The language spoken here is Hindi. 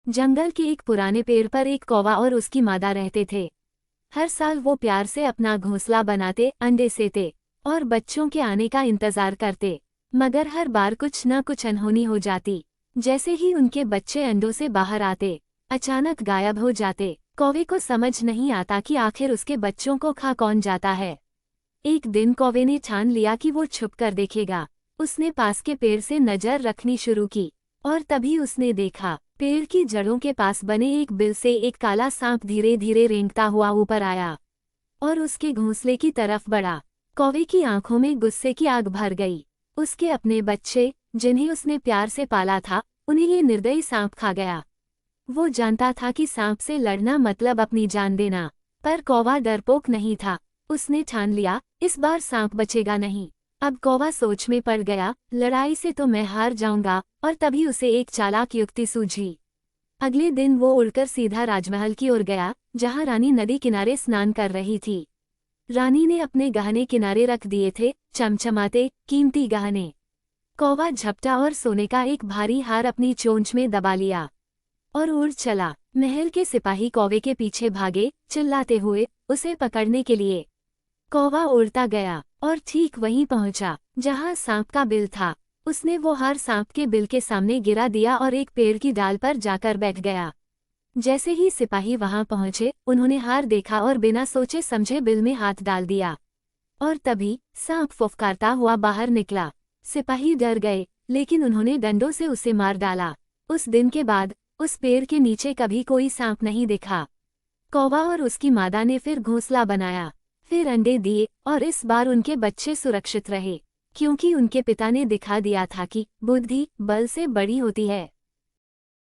जंगल के एक पुराने पेड़ पर एक कौवा और उसकी मादा रहते थे। हर साल वो प्यार से अपना घोंसला बनाते, अंडे सेते और बच्चों के आने का इंतजार करते। मगर हर बार कुछ न कुछ अनहोनी हो जाती। जैसे ही उनके बच्चे अंडों से बाहर आते, अचानक गायब हो जाते। कौवे को समझ नहीं आता कि आखिर उसके बच्चों को खा कौन जाता है। एक दिन कौवे ने ठान लिया कि वो छुपकर देखेगा। उसने पास के पेड़ से नजर रखनी शुरू की और तभी उसने देखा, पेड़ की जड़ों के पास बने एक बिल से एक काला सांप धीरे धीरे रेंगता हुआ ऊपर आया और उसके घोंसले की तरफ बढ़ा। कौवे की आंखों में गुस्से की आग भर गई। उसके अपने बच्चे, जिन्हें उसने प्यार से पाला था, उन्हें ये निर्दयी सांप खा गया। वो जानता था कि सांप से लड़ना मतलब अपनी जान देना, पर कौवा डरपोक नहीं था। उसने ठान लिया, इस बार सांप बचेगा नहीं। अब कौवा सोच में पड़ गया, लड़ाई से तो मैं हार जाऊंगा, और तभी उसे एक चालाक युक्ति सूझी। अगले दिन वो उड़कर सीधा राजमहल की ओर गया, जहां रानी नदी किनारे स्नान कर रही थी। रानी ने अपने गहने किनारे रख दिए थे, चमचमाते कीमती गहने। कौवा झपटा और सोने का एक भारी हार अपनी चोंच में दबा लिया और उड़ चला। महल के सिपाही कौवे के पीछे भागे, चिल्लाते हुए उसे पकड़ने के लिए। कौवा उड़ता गया और ठीक वहीं पहुंचा जहां सांप का बिल था। उसने वो हार सांप के बिल के सामने गिरा दिया और एक पेड़ की डाल पर जाकर बैठ गया। जैसे ही सिपाही वहां पहुंचे, उन्होंने हार देखा और बिना सोचे समझे बिल में हाथ डाल दिया। और तभी सांप फुफकारता हुआ बाहर निकला। सिपाही डर गए, लेकिन उन्होंने डंडों से उसे मार डाला। उस दिन के बाद उस पेड़ के नीचे कभी कोई सांप नहीं दिखा। कौवा और उसकी मादा ने फिर घोंसला बनाया, फिर अंडे दिए और इस बार उनके बच्चे सुरक्षित रहे, क्योंकि उनके पिता ने दिखा दिया था कि बुद्धि बल से बड़ी होती है।